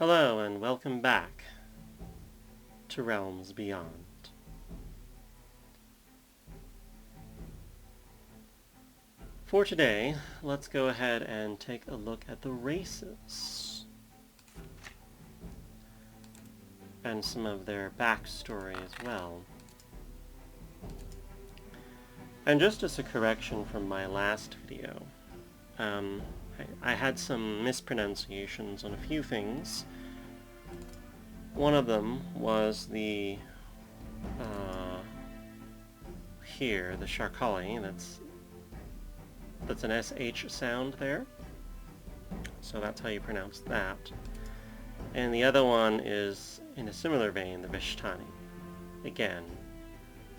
Hello and welcome back to Realms Beyond. For today, let's go ahead and take a look at the races and some of their backstory as well. And just as a correction from my last video, I had some mispronunciations on a few things. One of them was the the Sharkali, that's an SH sound there. So that's how you pronounce that. And the other one is, in a similar vein, the Vishtani. Again,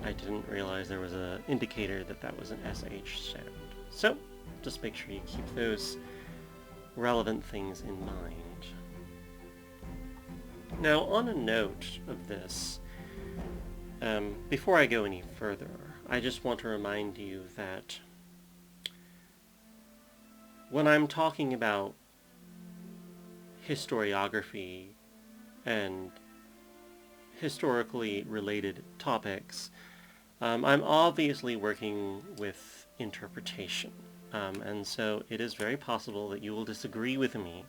I didn't realize there was an indicator that that was an SH sound. So, just make sure you keep those relevant things in mind. Now, on a note of this, before I go any further, I just want to remind you that when I'm talking about historiography and historically related topics, I'm obviously working with interpretation. And so it is very possible that you will disagree with me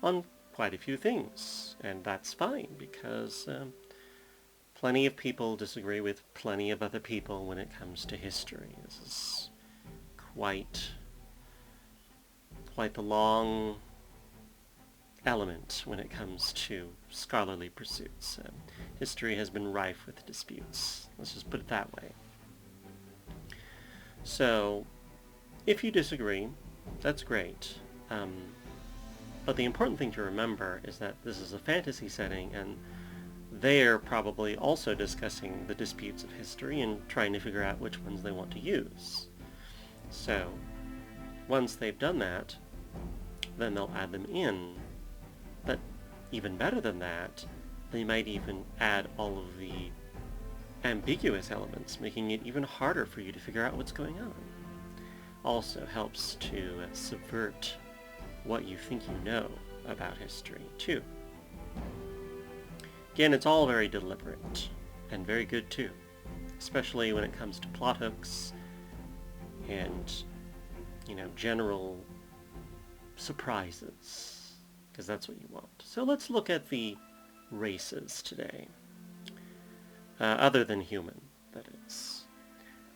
on quite a few things, and that's fine, because plenty of people disagree with plenty of other people when it comes to history. This is quite the long element when it comes to scholarly pursuits. History has been rife with disputes. Let's just put it that way. So, if you disagree, that's great. But the important thing to remember is that this is a fantasy setting, and they're probably also discussing the disputes of history and trying to figure out which ones they want to use. So, once they've done that, then they'll add them in. But even better than that, they might even add all of the ambiguous elements, making it even harder for you to figure out what's going on. Also helps to subvert what you think you know about history, too. Again, it's all very deliberate, and very good, too. Especially when it comes to plot hooks, and, general surprises, because that's what you want. So let's look at the races today. Other than human, that is.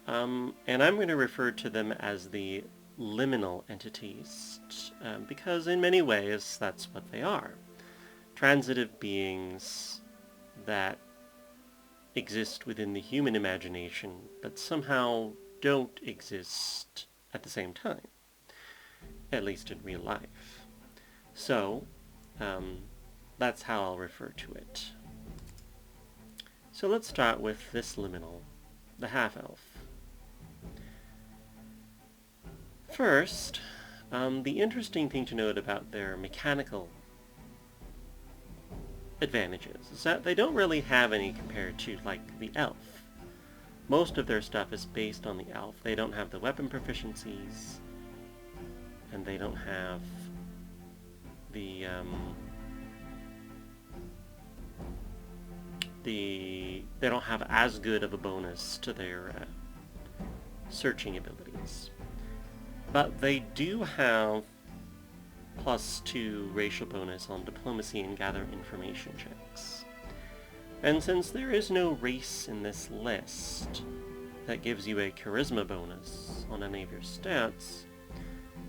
And I'm going to refer to them as the liminal entities, because in many ways that's what they are. Transitive beings that exist within the human imagination, but somehow don't exist at the same time, at least in real life. So, that's how I'll refer to it. So let's start with this liminal, the half-elf. First, the interesting thing to note about their mechanical advantages is that they don't really have any compared to, like, the elf. Most of their stuff is based on the elf. They don't have the weapon proficiencies, and they don't have the they don't have as good of a bonus to their searching abilities. But they do have +2 racial bonus on diplomacy and gather information checks. And since there is no race in this list that gives you a charisma bonus on any of your stats,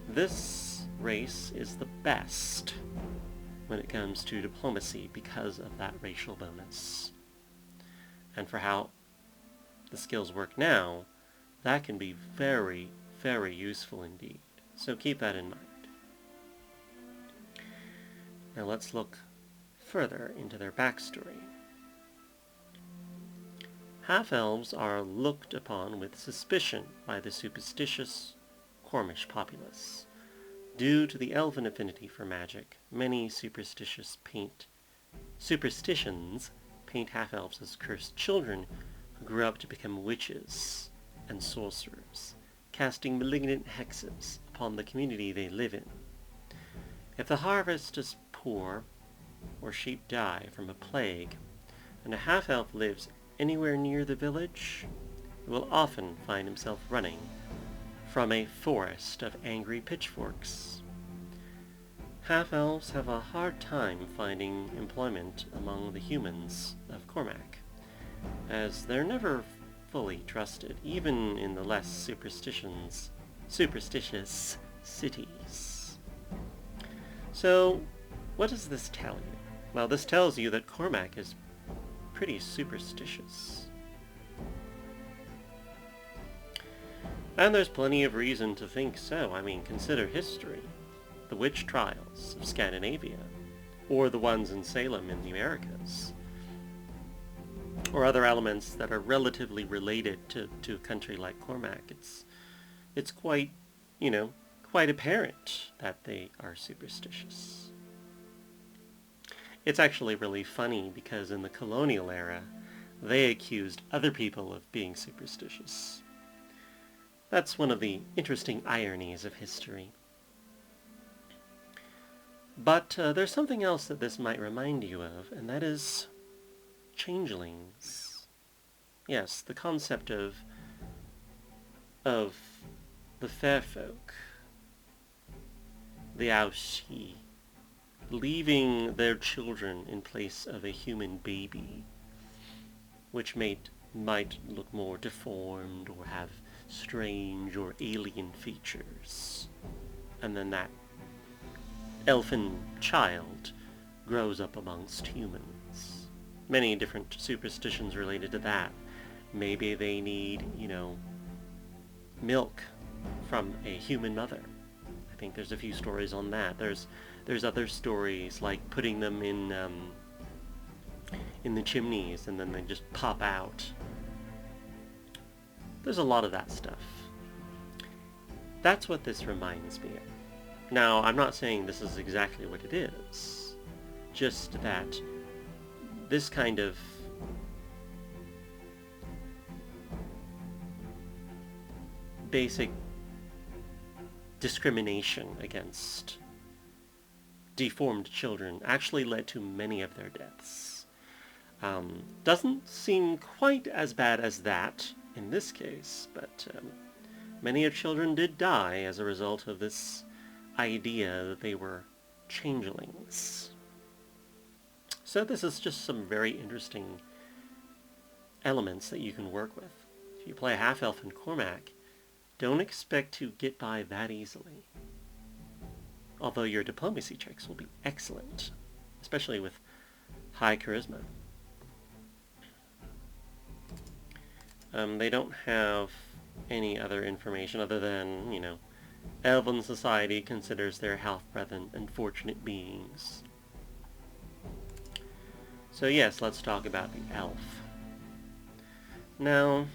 this race is the best when it comes to diplomacy because of that racial bonus. And for how the skills work now, that can be very, very useful indeed. So keep that in mind. Now let's look further into their backstory. Half-elves are looked upon with suspicion by the superstitious Cornish populace. Due to the elven affinity for magic, many superstitions paint half-elves as cursed children who grew up to become witches and sorcerers, casting malignant hexes upon the community they live in. If the harvest is poor, or sheep die from a plague, and a half-elf lives anywhere near the village, he will often find himself running from a forest of angry pitchforks. Half-elves have a hard time finding employment among the humans of Cormac, as they're never fully trusted, even in the less superstitious cities. So, what does this tell you? Well, this tells you that Cormac is pretty superstitious. And there's plenty of reason to think so. I mean, consider history. The witch trials of Scandinavia, or the ones in Salem in the Americas, or other elements that are relatively related to a country like Cormac. It's quite, quite apparent that they are superstitious. It's actually really funny because in the colonial era, they accused other people of being superstitious. That's one of the interesting ironies of history. But there's something else that this might remind you of, and that is changelings. Yes, the concept of the fair folk, the Argea, leaving their children in place of a human baby, which might look more deformed or have strange or alien features. And then that elfin child grows up amongst humans. Many different superstitions related to that. Maybe they need, milk from a human mother. I think there's a few stories on that. There's other stories like putting them in the chimneys and then they just pop out. There's a lot of that stuff. That's what this reminds me of. Now, I'm not saying this is exactly what it is, just that this kind of basic discrimination against deformed children actually led to many of their deaths. Doesn't seem quite as bad as that in this case, but many of children did die as a result of this idea that they were changelings. So this is just some very interesting elements that you can work with. If you play half-elf in Cormac, don't expect to get by that easily. Although your diplomacy checks will be excellent, especially with high charisma. They don't have any other information other than, Elven society considers their half-brethren unfortunate beings. So yes, let's talk about the elf. Now,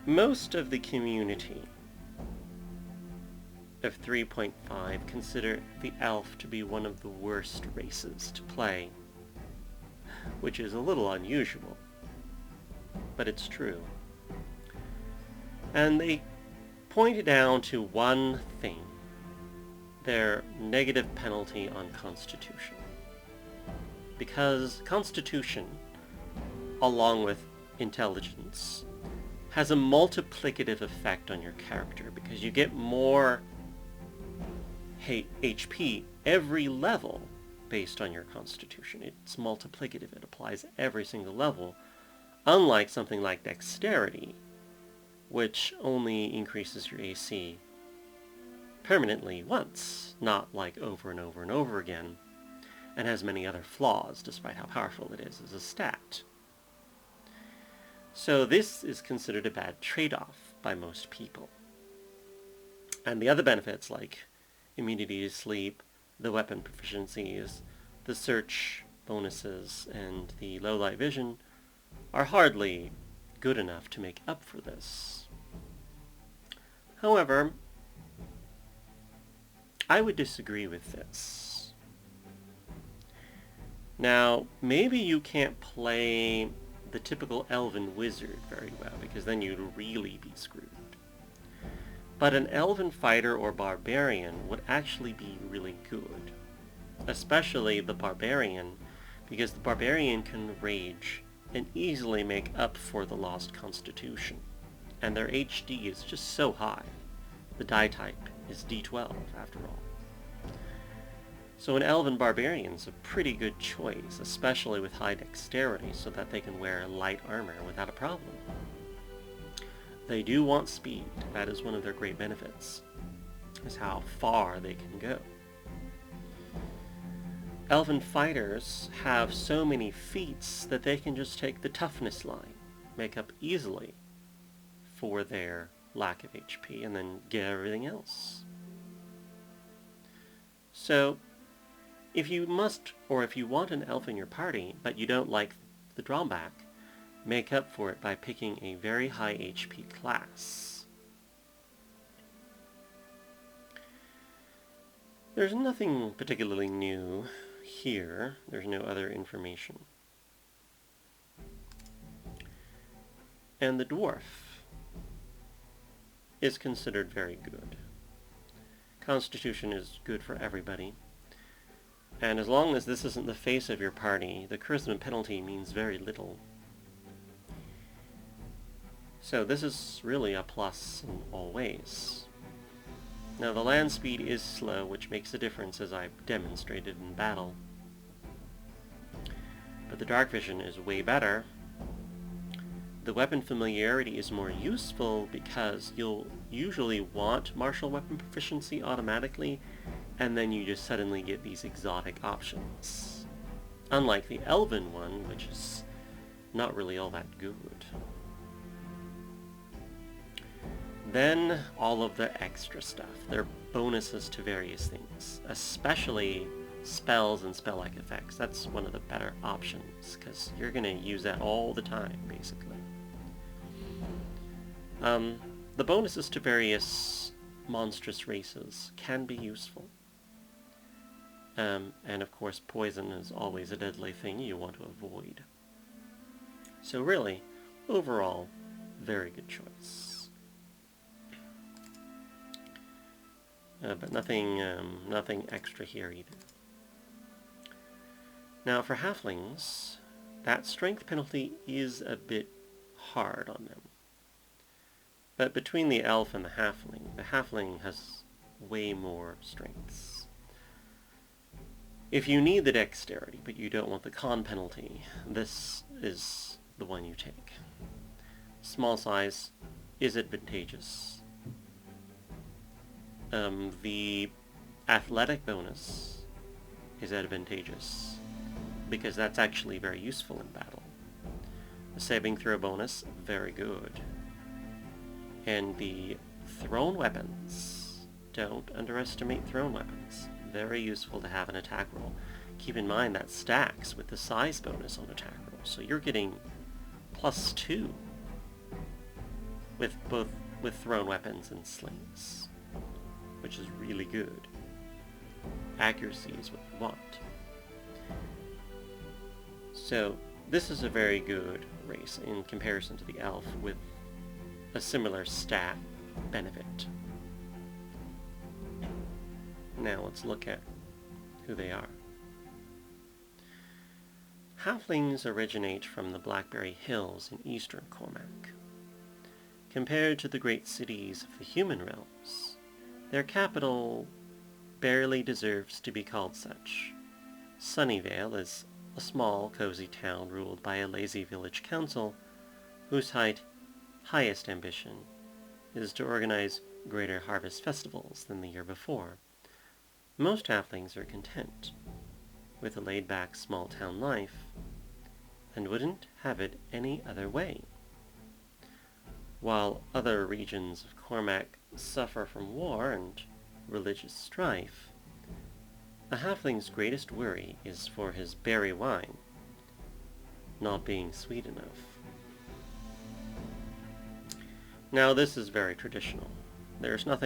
most of the community of 3.5 consider the elf to be one of the worst races to play, which is a little unusual, but it's true. And they point down to one thing: their negative penalty on Constitution. Because Constitution, along with intelligence, has a multiplicative effect on your character, because you get more HP every level based on your Constitution. It's multiplicative. It applies every single level, unlike something like Dexterity, which only increases your AC permanently once, not like over and over and over again, and has many other flaws despite how powerful it is as a stat. So this is considered a bad trade-off by most people. And the other benefits like immunity to sleep, the weapon proficiencies, the search bonuses, and the low light vision are hardly good enough to make up for this. However, I would disagree with this. Now, maybe you can't play the typical elven wizard very well, because then you'd really be screwed. But an elven fighter or barbarian would actually be really good. Especially the barbarian, because the barbarian can rage and easily make up for the lost constitution. And their HD is just so high. The die type is D12, after all. So an elven barbarian is a pretty good choice, especially with high dexterity, so that they can wear light armor without a problem. They do want speed. That is one of their great benefits, is how far they can go. Elven fighters have so many feats that they can just take the toughness line, make up easily for their lack of HP, and then get everything else. So, if you must, or if you want an elf in your party, but you don't like the drawback, make up for it by picking a very high HP class. There's nothing particularly new here. There's no other information. And the dwarf is considered very good. Constitution is good for everybody. And as long as this isn't the face of your party, the charisma penalty means very little. So this is really a plus in all ways. Now the land speed is slow, which makes a difference as I've demonstrated in battle. But the dark vision is way better. The weapon familiarity is more useful because you'll usually want martial weapon proficiency automatically, and then you just suddenly get these exotic options. Unlike the elven one, which is not really all that good. Then all of the extra stuff. They're bonuses to various things, especially spells and spell-like effects. That's one of the better options, because you're going to use that all the time, basically. The bonuses to various monstrous races can be useful. And of course, poison is always a deadly thing you want to avoid. So really, overall, very good choice. But nothing extra here either. Now for halflings, that strength penalty is a bit hard on them. But between the elf and the halfling has way more strengths. If you need the dexterity, but you don't want the con penalty, this is the one you take. Small size is advantageous. The athletic bonus is advantageous, because that's actually very useful in battle. The saving throw bonus, very good. And the thrown weapons, don't underestimate thrown weapons. Very useful to have an attack roll. Keep in mind that stacks with the size bonus on attack roll, so you're getting +2 with thrown weapons and slings, which is really good. Accuracy is what you want. So this is a very good race in comparison to the elf with a similar stat benefit. Now let's look at who they are. Halflings originate from the Blackberry Hills in eastern Cormac. Compared to the great cities of the human realms, their capital barely deserves to be called such. Sunnyvale is a small, cozy town ruled by a lazy village council whose highest ambition is to organize greater harvest festivals than the year before. Most halflings are content with a laid-back small-town life and wouldn't have it any other way. While other regions of Cormac suffer from war and religious strife, a halfling's greatest worry is for his berry wine not being sweet enough. Now this is very traditional. There's no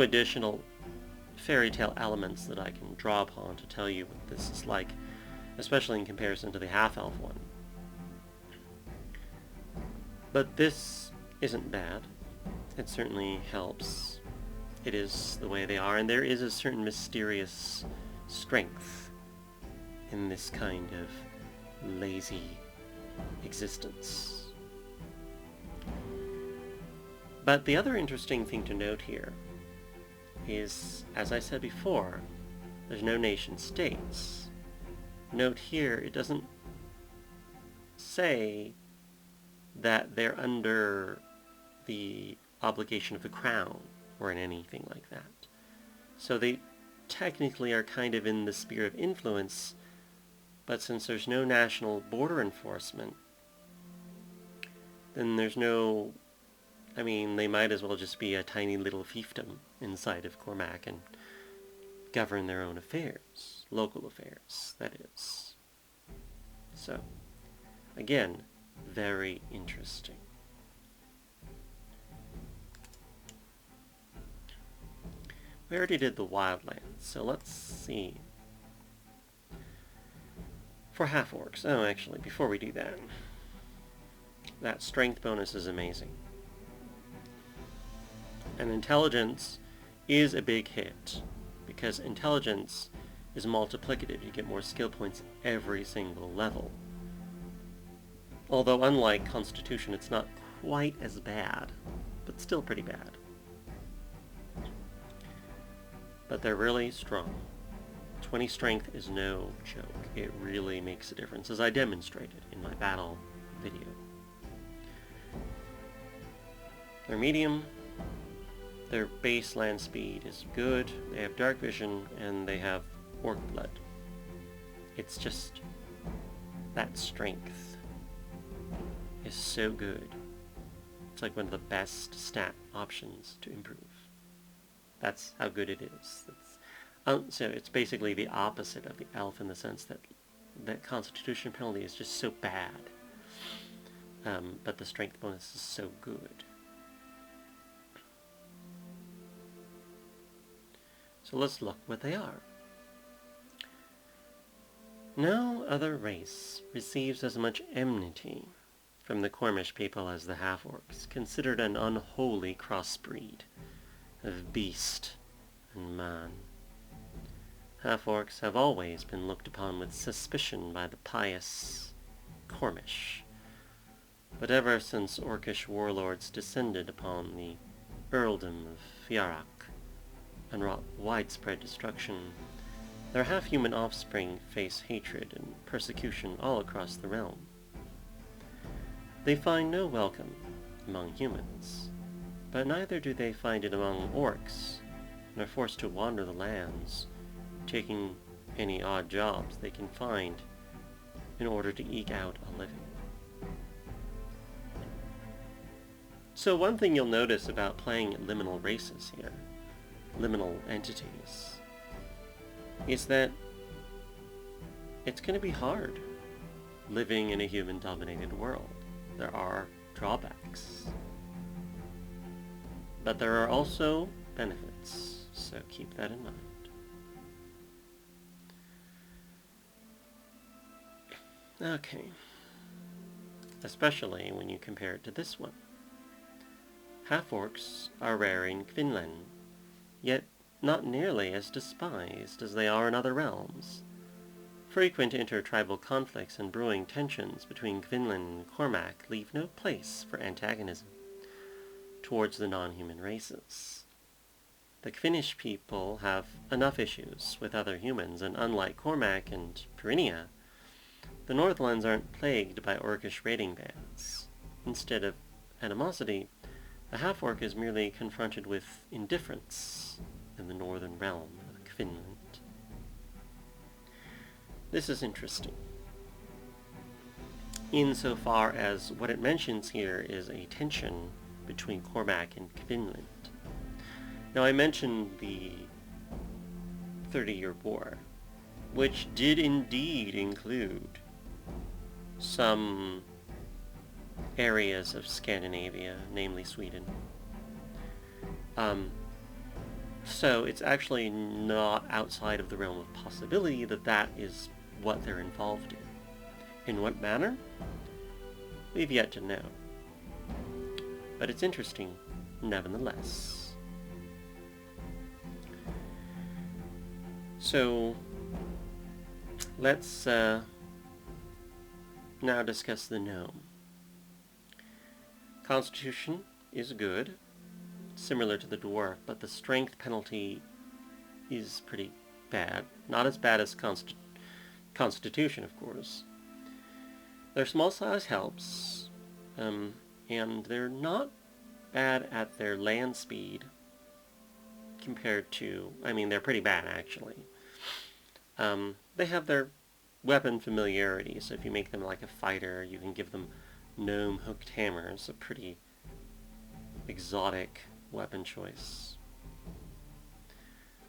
additional fairy tale elements that I can draw upon to tell you what this is like, especially in comparison to the half-elf one. But this isn't bad. It certainly helps. It is the way they are, and there is a certain mysterious strength in this kind of lazy existence. But the other interesting thing to note here is, as I said before, there's no nation states. Note here, it doesn't say that they're under the obligation of the crown or in anything like that. So they technically are kind of in the sphere of influence, but since there's no national border enforcement, then there's no... I mean, they might as well just be a tiny little fiefdom inside of Cormac and govern their own affairs, local affairs, that is. So, again, very interesting. We already did the wildlands, so let's see. For half-orcs, oh, actually, before we do that, that strength bonus is amazing. And intelligence is a big hit, because intelligence is multiplicative. You get more skill points every single level. Although unlike Constitution, it's not quite as bad, but still pretty bad. But they're really strong. 20 strength is no joke. It really makes a difference, as I demonstrated in my battle video. They're medium. Their base land speed is good. They have dark vision, and they have orc blood. It's just that strength is so good. It's like one of the best stat options to improve. That's how good it is. So it's basically the opposite of the elf in the sense that that constitution penalty is just so bad. But the strength bonus is so good. So let's look what they are. No other race receives as much enmity from the Cornish people as the half-orcs, considered an unholy crossbreed of beast and man. Half-orcs have always been looked upon with suspicion by the pious Cornish, but ever since orcish warlords descended upon the earldom of Fiarak and wrought widespread destruction, their half-human offspring face hatred and persecution all across the realm. They find no welcome among humans, but neither do they find it among orcs, and are forced to wander the lands, taking any odd jobs they can find in order to eke out a living. So one thing you'll notice about playing liminal races here, liminal entities, is that it's going to be hard living in a human-dominated world. There are drawbacks. But there are also benefits, so keep that in mind. Okay. Especially when you compare it to this one. Half-orcs are rare in Kvinland, yet not nearly as despised as they are in other realms. Frequent intertribal conflicts and brewing tensions between Kvinland and Cormac leave no place for antagonism towards the non-human races. The Kvinnish people have enough issues with other humans, and unlike Cormac and Pyrinia, the Northlands aren't plagued by orcish raiding bands. Instead of animosity, a half-orc is merely confronted with indifference in the northern realm of Kvinland. This is interesting, insofar as what it mentions here is a tension between Cormac and Kvinland. Now, I mentioned the 30-Year War, which did indeed include some areas of Scandinavia, namely Sweden. So it's actually not outside of the realm of possibility that that is what they're involved in. In what manner? We've yet to know. But it's interesting nevertheless. So, let's now discuss the gnome. Constitution is good, similar to the dwarf, but the strength penalty is pretty bad. Not as bad as Constitution, of course. Their small size helps, and they're not bad at their land speed compared to... I mean, they're pretty bad, actually. They have their weapon familiarity, so if you make them like a fighter, you can give them gnome hooked hammers, a pretty exotic weapon choice.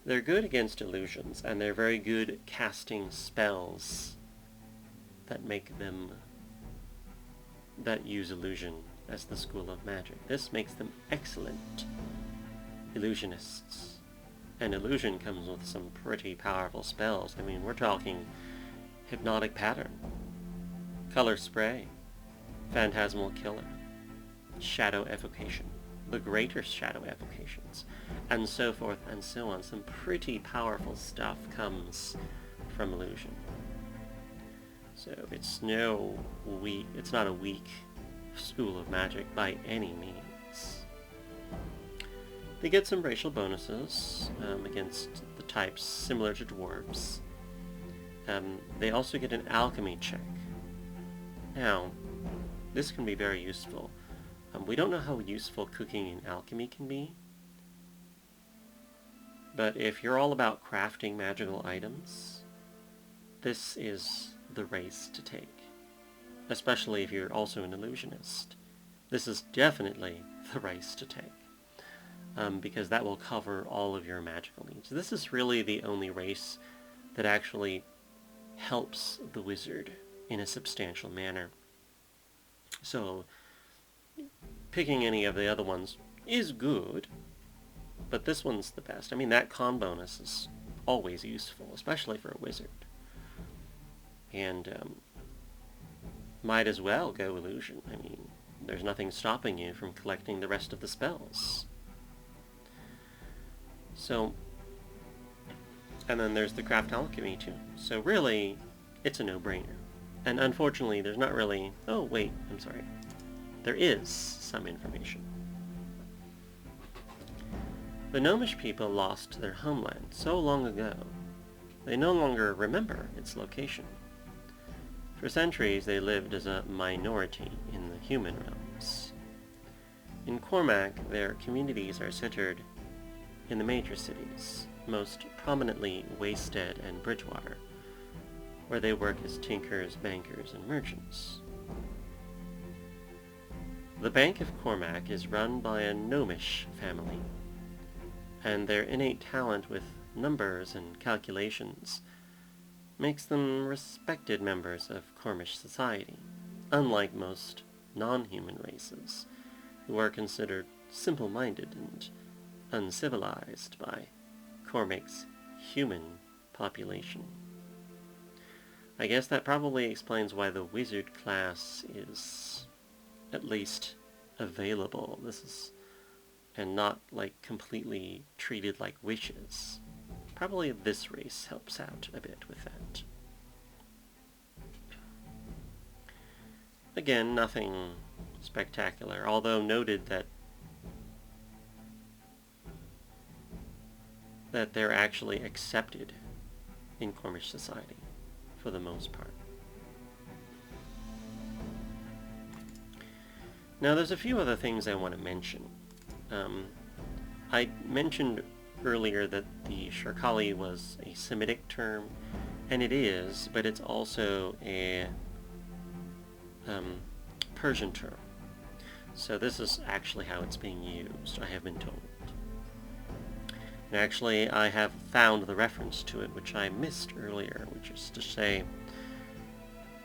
They're good against illusions, and they're very good at casting spells that use illusion as the school of magic. This makes them excellent illusionists. And illusion comes with some pretty powerful spells. I mean, we're talking hypnotic pattern, color spray, phantasmal killer, shadow evocation, the greater shadow evocations, and so forth and so on. Some pretty powerful stuff comes from illusion. So it's not a weak school of magic by any means. They get some racial bonuses against the types similar to dwarves. They also get an alchemy check. Now, this can be very useful. We don't know how useful cooking and alchemy can be, but if you're all about crafting magical items, this is the race to take. Especially if you're also an illusionist. This is definitely the race to take, because that will cover all of your magical needs. This is really the only race that actually helps the wizard in a substantial manner. So, picking any of the other ones is good, but this one's the best. I mean, that con bonus is always useful, especially for a wizard. And might as well go illusion. I mean, there's nothing stopping you from collecting the rest of the spells. So, and then there's the craft alchemy too. So really, it's a no-brainer. And unfortunately, there's not really... Oh, wait, I'm sorry. There is some information. The gnomish people lost their homeland so long ago, they no longer remember its location. For centuries, they lived as a minority in the human realms. In Cormac, their communities are centered in the major cities, most prominently Wasted and Bridgewater, where they work as tinkers, bankers, and merchants. The Bank of Cormac is run by a gnomish family, and their innate talent with numbers and calculations makes them respected members of Cornish society, unlike most non-human races, who are considered simple-minded and uncivilized by Cormac's human population. I guess that probably explains why the wizard class is at least available. And not like completely treated like witches. Probably this race helps out a bit with that. Again, nothing spectacular, although noted that they're actually accepted in Cornish society for the most part. Now there's a few other things I want to mention. I mentioned earlier that the Shirkali was a Semitic term, and it is, but it's also a Persian term. So this is actually how it's being used, I have been told. And actually, I have found the reference to it, which I missed earlier, which is to say,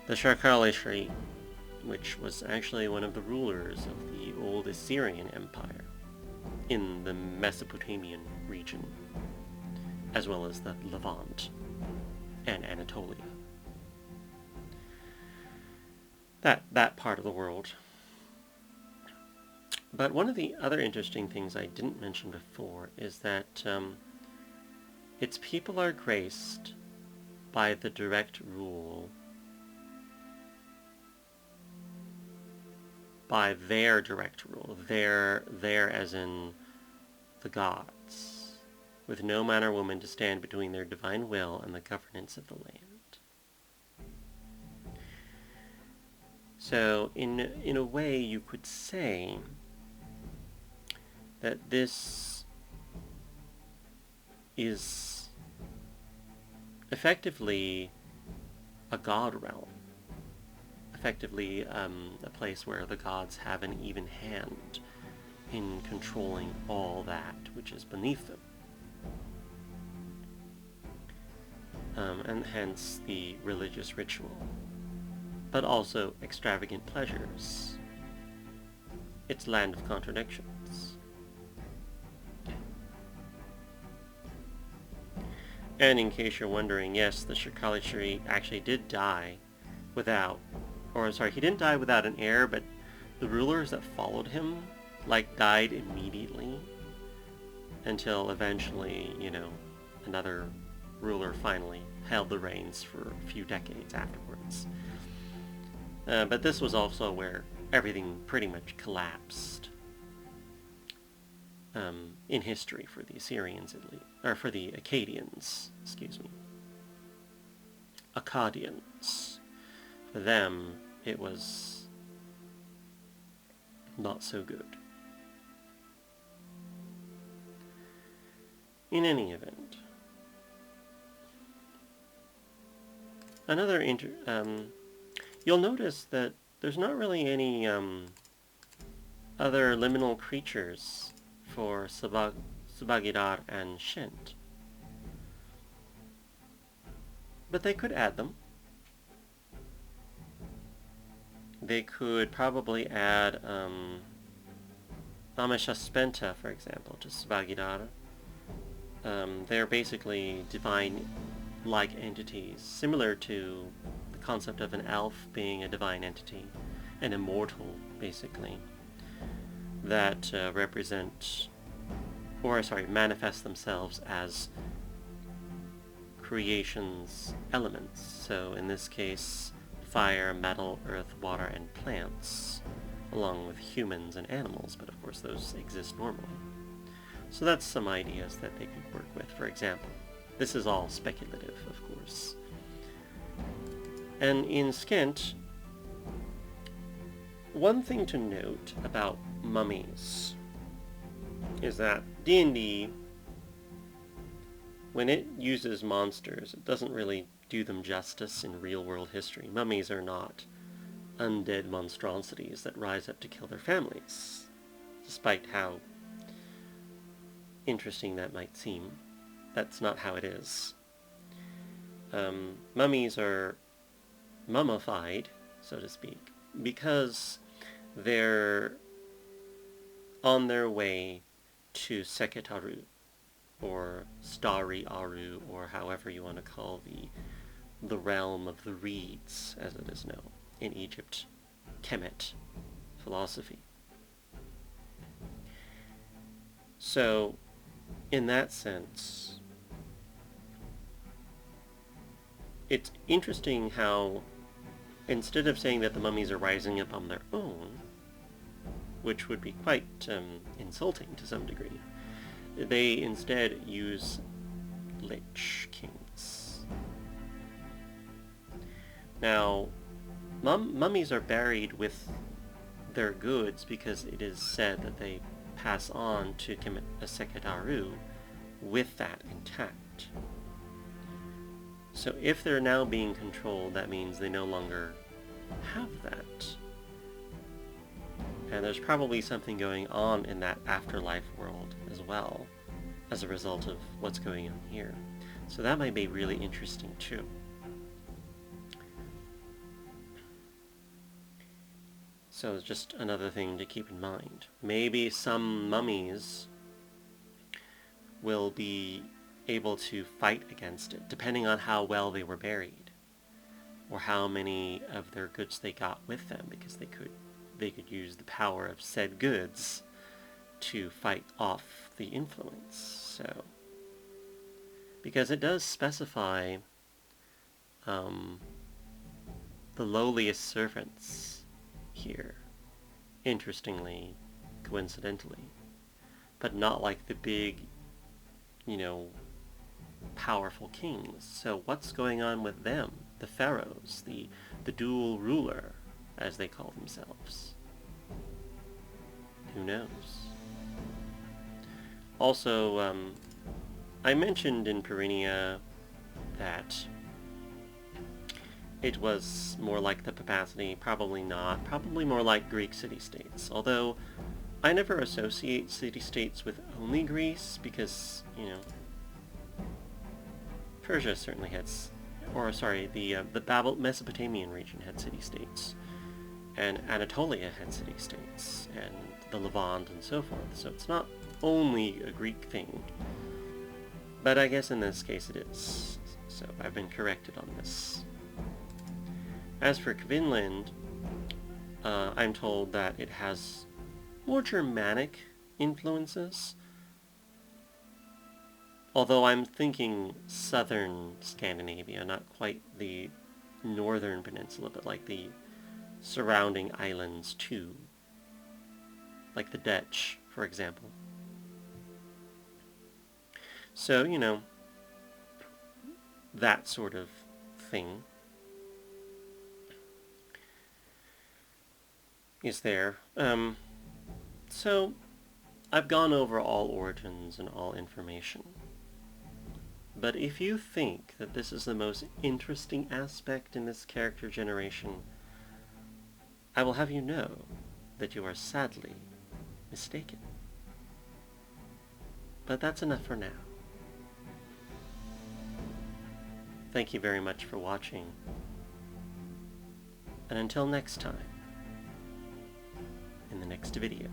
the Shirkali Shri, which was actually one of the rulers of the old Assyrian Empire in the Mesopotamian region, as well as the Levant and Anatolia. That part of the world. But one of the other interesting things I didn't mention before is that its people are graced by the direct rule, by their direct rule, their as in the gods, with no man or woman to stand between their divine will and the governance of the land. So in a way you could say that this is effectively a god realm, effectively a place where the gods have an even hand in controlling all that which is beneath them. And hence the religious ritual, but also extravagant pleasures. It's land of contradictions. And in case you're wondering, yes, the Shirkali actually did die without, he didn't die without an heir, but the rulers that followed him, died immediately until eventually, another ruler finally held the reins for a few decades afterwards. But this was also where everything pretty much collapsed in history for the Assyrians, at least, or for the Akkadians, Akkadians. For them, it was not so good. In any event, you'll notice that there's not really any other liminal creatures for Subagidar and Shint. But they could add them. They could probably add Ameshaspenta, for example, to Subagidar. They're basically divine-like entities, similar to the concept of an elf being a divine entity, an immortal, basically, that manifest themselves as creation's elements. So in this case, fire, metal, earth, water, and plants, along with humans and animals, but of course those exist normally. So that's some ideas that they could work with, for example. This is all speculative, of course. And in Skent, one thing to note about mummies is that D&D, when it uses monsters, it doesn't really do them justice in real-world history. Mummies are not undead monstrosities that rise up to kill their families, despite how interesting that might seem. That's not how it is. Mummies are mummified, so to speak, because they're on their way to Seketaru, or Stari Aru, or however you want to call the realm of the reeds, as it is known in Egypt, Kemet philosophy. So, in that sense, it's interesting how, instead of saying that the mummies are rising up on their own, which would be quite insulting to some degree, they instead use Lich Kings. Now, mummies are buried with their goods because it is said that they pass on to Seketaru with that intact. So if they're now being controlled, that means they no longer have that. And there's probably something going on in that afterlife world as well, as a result of what's going on here. So that might be really interesting too. So it's just another thing to keep in mind. Maybe some mummies will be able to fight against it, depending on how well they were buried, or how many of their goods they got with them, because they could use the power of said goods to fight off the influence. So, because it does specify the lowliest servants here, interestingly, coincidentally, but not like the big, powerful kings. So what's going on with them? The pharaohs, the dual ruler, as they call themselves. Who knows? Also, I mentioned in Perinia that it was more like the Papacity, probably not, probably more like Greek city-states, although I never associate city-states with only Greece, because, Persia certainly had, the Mesopotamian region had city-states, and Anatolia had city-states, and the Levant and so forth, so it's not only a Greek thing, but I guess in this case it is, so I've been corrected on this. As for Kvinland, I'm told that it has more Germanic influences, although I'm thinking southern Scandinavia, not quite the northern peninsula, but like the surrounding islands too, like the Dutch, for example. So, that sort of thing is there. So, I've gone over all origins and all information. But if you think that this is the most interesting aspect in this character generation, I will have you know that you are sadly mistaken. But that's enough for now. Thank you very much for watching. And until next time, in the next video.